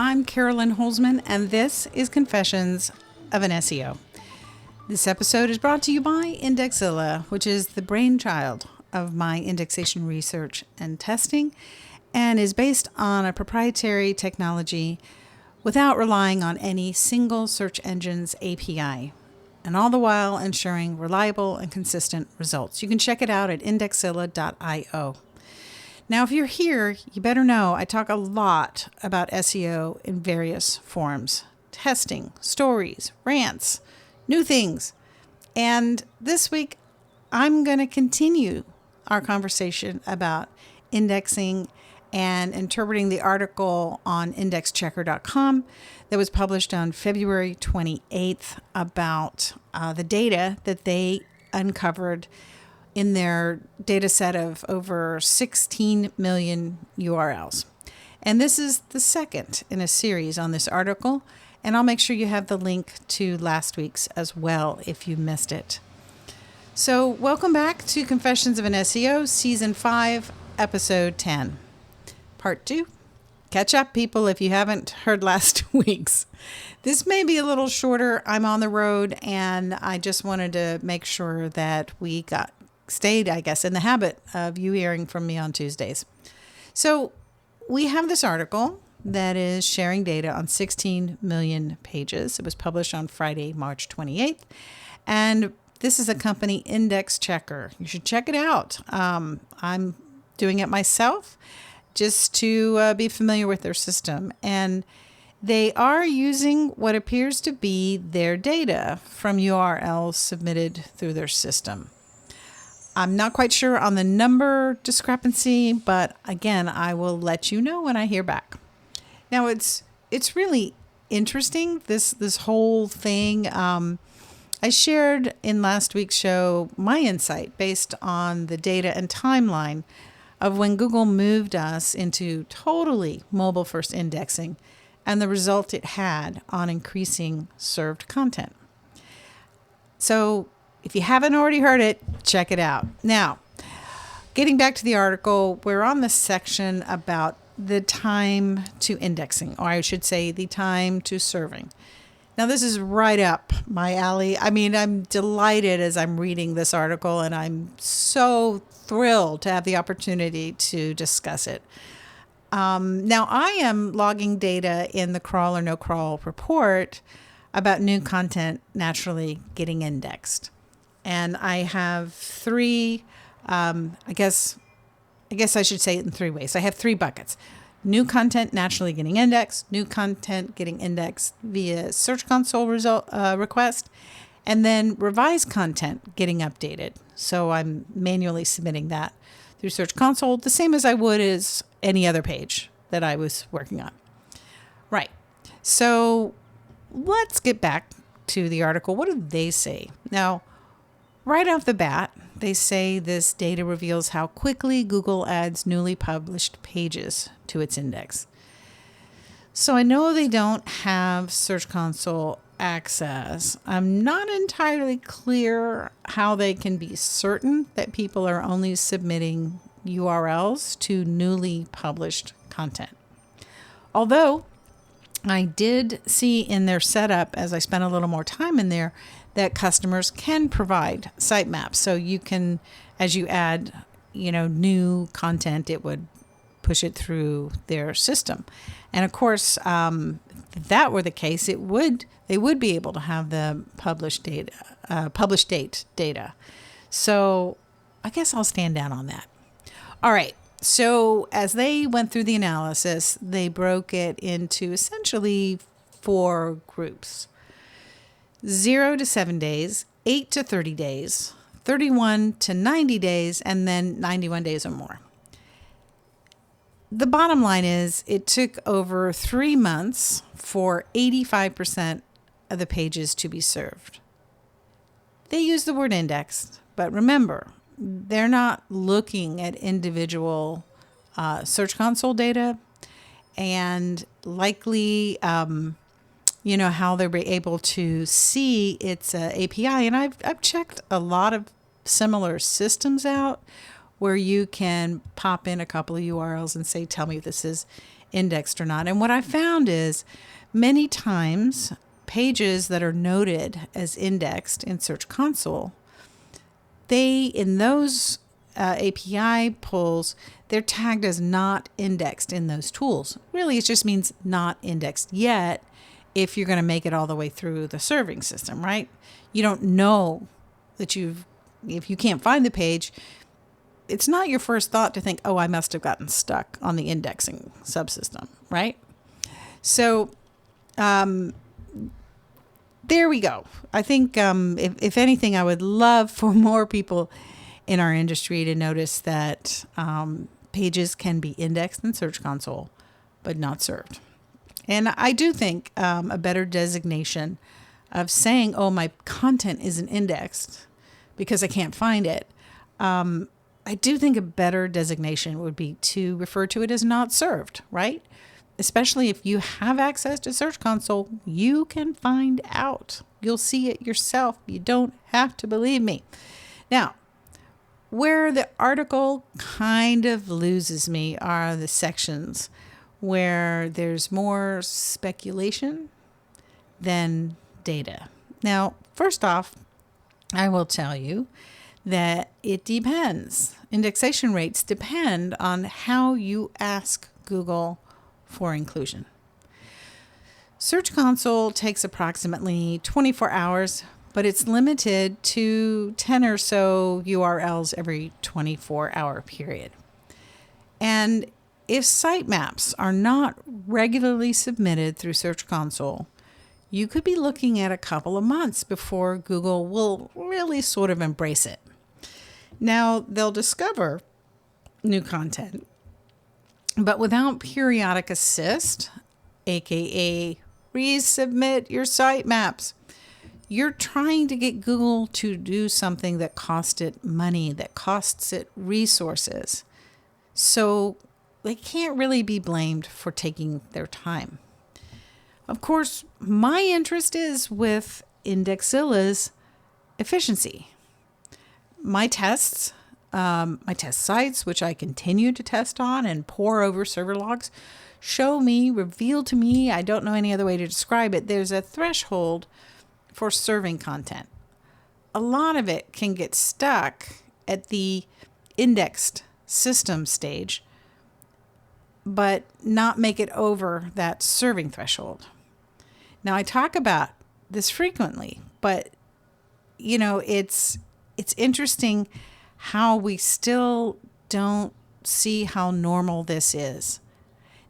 I'm Carolyn Holzman, and this is Confessions of an SEO. This episode is brought to you by Indexilla, which is the brainchild of my indexation research and testing, and is based on a proprietary technology without relying on any single search engine's API, and all the while ensuring reliable and consistent results. You can check it out at indexilla.io. Now, if you're here, you better know I talk a lot about SEO in various forms. Testing, stories, rants, new things. And this week, I'm going to continue our conversation about indexing and interpreting the article on indexchecker.com that was published on February 28th about the data that they uncovered in their data set of over 16 million URLs. And this is the second in a series on this article, and I'll make sure you have the link to last week's as well if you missed it. So welcome back to Confessions of an SEO, Season 5, Episode 10. Part 2. Catch up, people, if you haven't heard last week's. This may be a little shorter. I'm on the road, and I just wanted to make sure that we stayed, I guess, in the habit of you hearing from me on Tuesdays. So we have this article that is sharing data on 16 million pages. It was published on Friday, March 28th. And this is a company, Index Checker. You should check it out. I'm doing it myself just to be familiar with their system. And they are using what appears to be their data from URLs submitted through their system. I'm not quite sure on the number discrepancy, but again, I will let you know when I hear back. Now, it's really interesting, this whole thing. I shared in last week's show my insight based on the data and timeline of when Google moved us into totally mobile-first indexing and the result it had on increasing served content. So if you haven't already heard it, check it out. Now, getting back to the article, we're on the section about the time to indexing, or I should say the time to serving. Now, this is right up my alley. I mean, I'm delighted as I'm reading this article, and I'm so thrilled to have the opportunity to discuss it. Now, I am logging data in the crawl or no crawl report about new content naturally getting indexed. And I have three, I guess I should say it in three ways. I have three buckets. New content naturally getting indexed, new content getting indexed via Search Console request, and then revised content getting updated. So I'm manually submitting that through Search Console, the same as I would as any other page that I was working on. Right. So let's get back to the article. What do they say? Now, right off the bat, they say this data reveals how quickly Google adds newly published pages to its index. So I know they don't have Search Console access. I'm not entirely clear how they can be certain that people are only submitting URLs to newly published content. Although I did see in their setup, as I spent a little more time in there, that customers can provide sitemaps. So you can, as you add, new content, it would push it through their system. And of course, if that were the case, they would be able to have the published date data. So I guess I'll stand down on that. All right. So as they went through the analysis, they broke it into essentially 4 groups. 0 to 7 days, 8 to 30 days, 31 to 90 days, and then 91 days or more. The bottom line is it took over 3 months for 85% of the pages to be served. They use the word indexed, but remember, they're not looking at individual Search Console data, and likely how they were able to see its API. And I've checked a lot of similar systems out where you can pop in a couple of URLs and say, tell me if this is indexed or not. And what I found is many times pages that are noted as indexed in Search Console, in those API pulls, they're tagged as not indexed in those tools. Really, it just means not indexed yet if you're going to make it all the way through the serving system, right? You don't know that if you can't find the page, it's not your first thought to think, oh, I must have gotten stuck on the indexing subsystem, right? So there we go. I think if anything, I would love for more people in our industry to notice that pages can be indexed in Search Console, but not served. And I do think a better designation of saying, oh, my content isn't indexed because I can't find it. I do think a better designation would be to refer to it as not served, right? Especially if you have access to Search Console, you can find out. You'll see it yourself. You don't have to believe me. Now, where the article kind of loses me are the sections where there's more speculation than data. Now, first off, I will tell you that it depends. Indexation rates depend on how you ask Google for inclusion. Search Console takes approximately 24 hours, but it's limited to 10 or so URLs every 24-hour period. And if sitemaps are not regularly submitted through Search Console, you could be looking at a couple of months before Google will really sort of embrace it. Now, they'll discover new content, but without periodic assist, aka resubmit your sitemaps, you're trying to get Google to do something that costs it money, that costs it resources. So they can't really be blamed for taking their time. Of course, my interest is with Indexzilla's efficiency. My test sites, which I continue to test on and pore over server logs, reveal to me, I don't know any other way to describe it, there's a threshold for serving content. A lot of it can get stuck at the indexed system stage, but not make it over that serving threshold. Now, I talk about this frequently, but it's interesting how we still don't see how normal this is.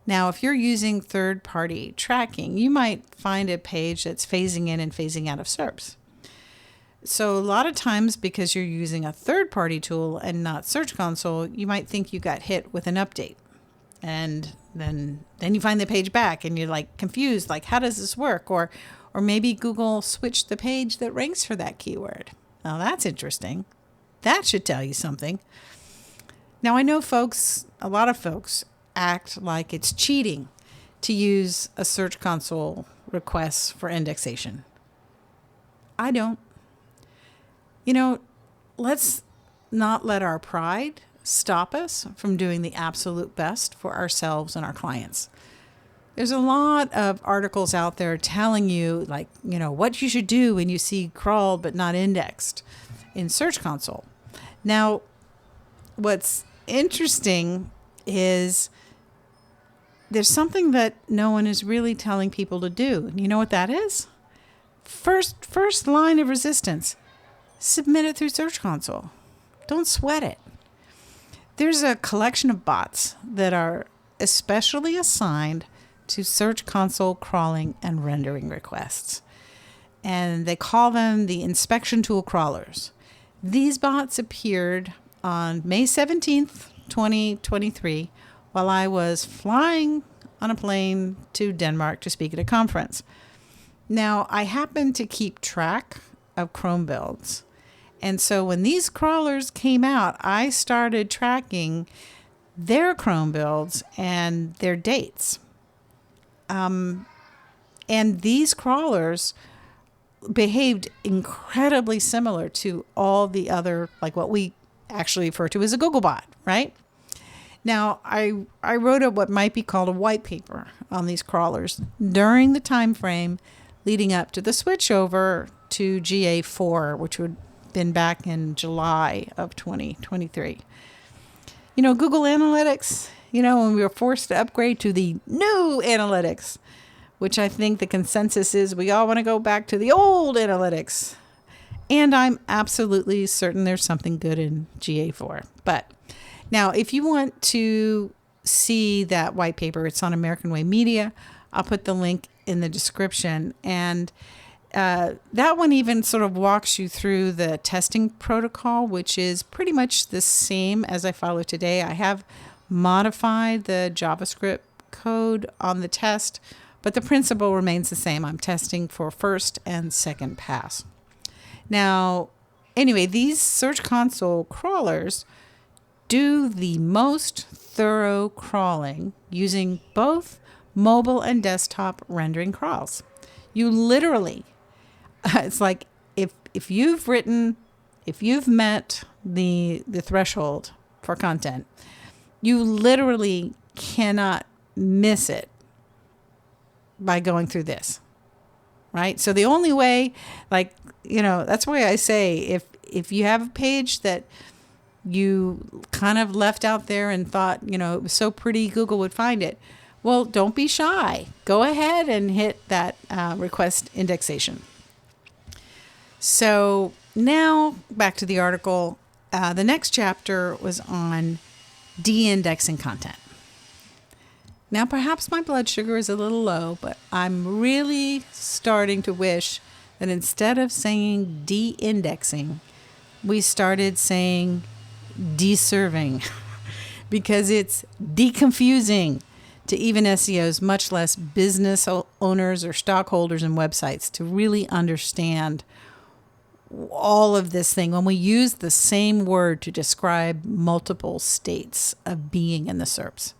Now, if you're using third-party tracking, you might find a page that's phasing in and phasing out of SERPs. So a lot of times, because you're using a third-party tool and not Search Console, you might think you got hit with an update. And then you find the page back and you're like confused, like, how does this work? Or maybe Google switched the page that ranks for that keyword. Now, that's interesting. That should tell you something. Now, I know a lot of folks act like it's cheating to use a Search Console request for indexation. I don't. Let's not let our pride stop us from doing the absolute best for ourselves and our clients. There's a lot of articles out there telling you, what you should do when you see crawled but not indexed in Search Console. Now, what's interesting is there's something that no one is really telling people to do. You know what that is? First line of resistance. Submit it through Search Console. Don't sweat it. There's a collection of bots that are especially assigned to Search Console crawling and rendering requests. And they call them the inspection tool crawlers. These bots appeared on May 17th, 2023, while I was flying on a plane to Denmark to speak at a conference. Now, I happen to keep track of Chrome builds. And so when these crawlers came out, I started tracking their Chrome builds and their dates. And these crawlers behaved incredibly similar to all the other, like what we actually refer to as a Googlebot, right? Now, I wrote up what might be called a white paper on these crawlers during the time frame leading up to the switch over to GA4, which would have been back in July of 2023. Google Analytics, when we were forced to upgrade to the new analytics, which I think the consensus is we all want to go back to the old analytics. And I'm absolutely certain there's something good in GA4. But now, if you want to see that white paper, it's on American Way Media. I'll put the link in the description. And that one even sort of walks you through the testing protocol, which is pretty much the same as I follow today. I have modified the JavaScript code on the test, but the principle remains the same. I'm testing for first and second pass. Now, anyway, these Search Console crawlers do the most thorough crawling using both mobile and desktop rendering crawls. You literally, it's like if you've met the threshold for content, you literally cannot miss it by going through this, right? So the only way, that's why I say if you have a page that you kind of left out there and thought, it was so pretty Google would find it, well, don't be shy. Go ahead and hit that request indexation. So now back to the article. The next chapter was on de-indexing content. Now, perhaps my blood sugar is a little low, but I'm really starting to wish that instead of saying de-indexing, we started saying deserving because it's deconfusing to even SEOs, much less business owners or stockholders in websites, to really understand all of this thing when we use the same word to describe multiple states of being in the SERPs.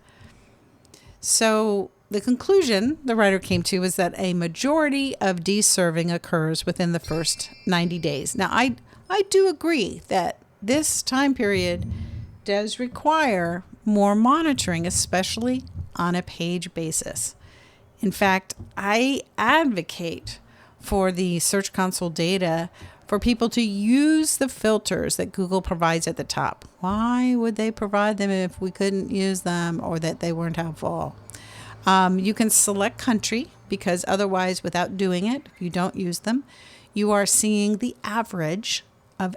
So the conclusion the writer came to is that a majority of deserving occurs within the first 90 days. Now, I do agree that this time period does require more monitoring, especially on a page basis. In fact, I advocate for the Search Console data for people to use the filters that Google provides at the top. Why would they provide them if we couldn't use them or that they weren't helpful? You can select country because otherwise, without doing it, if you don't use them, you are seeing the average of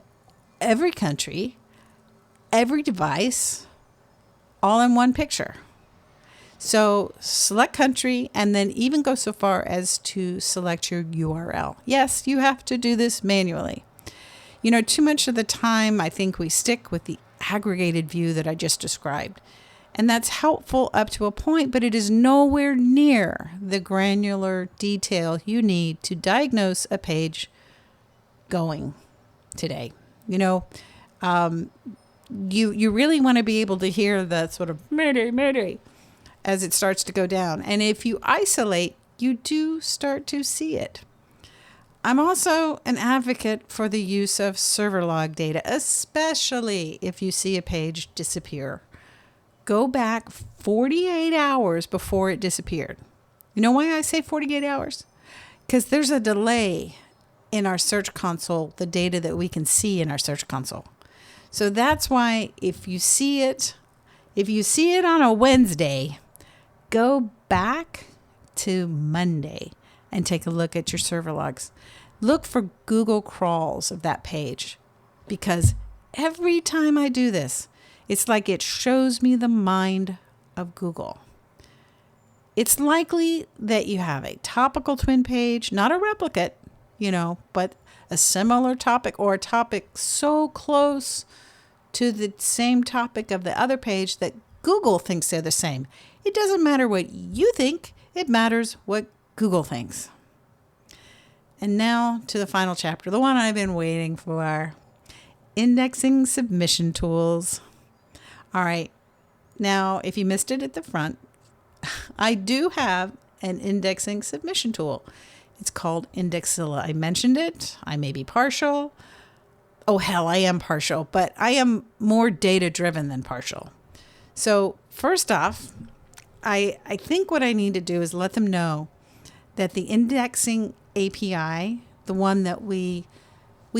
every country, every device, all in one picture. So select country and then even go so far as to select your URL. Yes, you have to do this manually. Too much of the time, I think we stick with the aggregated view that I just described. And that's helpful up to a point, but it is nowhere near the granular detail you need to diagnose a page going today. You really want to be able to hear the sort of mayday as it starts to go down. And if you isolate, you do start to see it. I'm also an advocate for the use of server log data, especially if you see a page disappear. Go back 48 hours before it disappeared. You know why I say 48 hours? Because there's a delay in our Search Console, the data that we can see in our Search Console. So that's why if you see it on a Wednesday, go back to Monday and take a look at your server logs. Look for Google crawls of that page, because every time I do this, it's like it shows me the mind of Google. It's likely that you have a topical twin page, not a replicate, but a similar topic or a topic so close to the same topic of the other page that Google thinks they're the same. It doesn't matter what you think, it matters what Google thinks. And now to the final chapter, the one I've been waiting for, indexing submission tools. All right, now if you missed it at the front, I do have an indexing submission tool. It's called Indexilla. I mentioned it. I may be partial. Oh, hell, I am partial, but I am more data-driven than partial. So first off, I think what I need to do is let them know that the indexing API, the one that we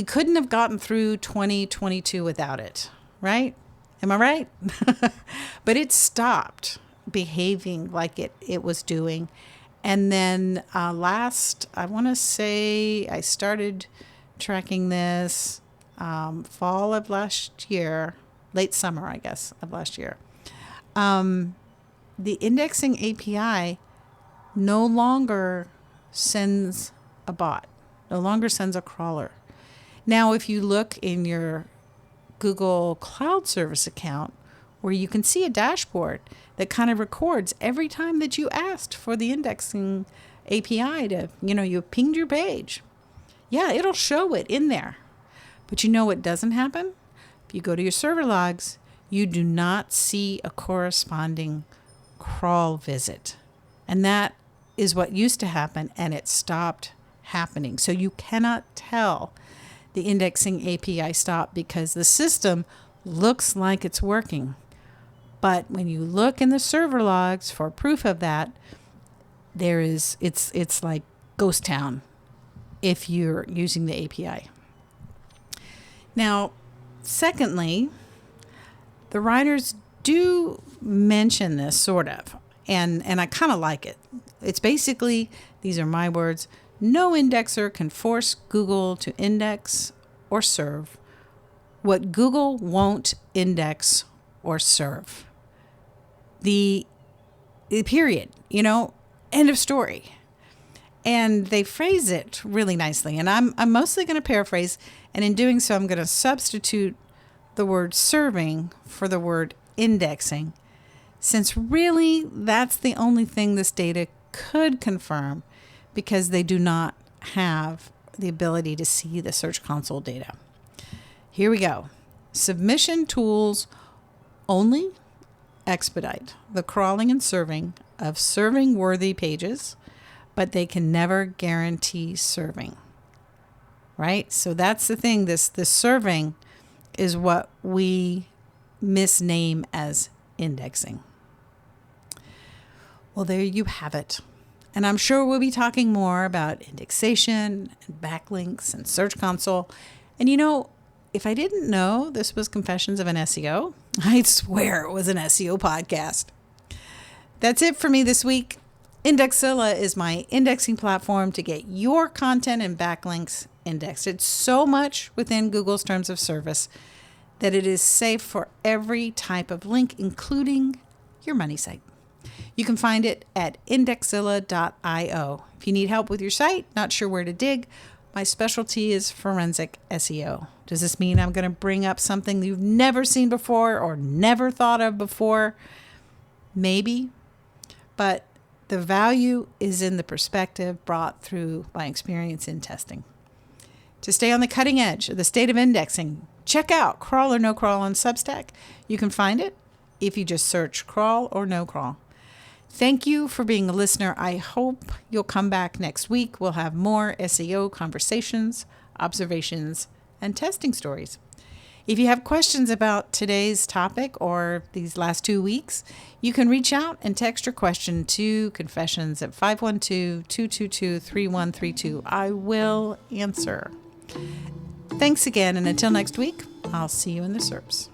couldn't have gotten through 2022 without it, right? Am I right? But it stopped behaving like it was doing. And then I want to say I started tracking this fall of last year, late summer, I guess, of last year. The indexing API no longer sends a bot, no longer sends a crawler. Now, if you look in your Google Cloud Service account, where you can see a dashboard that kind of records every time that you asked for the indexing API to, you pinged your page. Yeah, it'll show it in there. But you know what doesn't happen? If you go to your server logs, you do not see a corresponding crawl visit. And that is what used to happen, and it stopped happening. So you cannot tell the indexing API stopped because the system looks like it's working. But when you look in the server logs for proof of that, it's like ghost town if you're using the API. Now, secondly, the writers do mention this sort of, and I kind of like it. It's basically, these are my words, no indexer can force Google to index or serve what Google won't index or serve. The period, end of story. And they phrase it really nicely. And I'm mostly going to paraphrase. And in doing so, I'm going to substitute the word serving for the word indexing, since really that's the only thing this data could confirm, because they do not have the ability to see the Search Console data. Here we go. Submission tools only expedite the crawling and serving of serving-worthy pages, but they can never guarantee serving. Right? So that's the thing. This serving is what we misname as indexing. Well, there you have it. And I'm sure we'll be talking more about indexation and backlinks and Search Console. And if I didn't know this was Confessions of an SEO, I'd swear it was an SEO podcast. That's it for me this week. Indexilla is my indexing platform to get your content and backlinks indexed. It's so much within Google's terms of service that it is safe for every type of link, including your money site. You can find it at indexilla.io. If you need help with your site, not sure where to dig, my specialty is forensic SEO. Does this mean I'm going to bring up something you've never seen before or never thought of before? Maybe. But the value is in the perspective brought through my experience in testing. To stay on the cutting edge of the state of indexing, check out Crawl or No Crawl on Substack. You can find it if you just search Crawl or No Crawl. Thank you for being a listener. I hope you'll come back next week. We'll have more SEO conversations, observations, and testing stories. If you have questions about today's topic or these last 2 weeks, you can reach out and text your question to Confessions at 512-222-3132. I will answer. Thanks again, and until next week, I'll see you in the SERPs.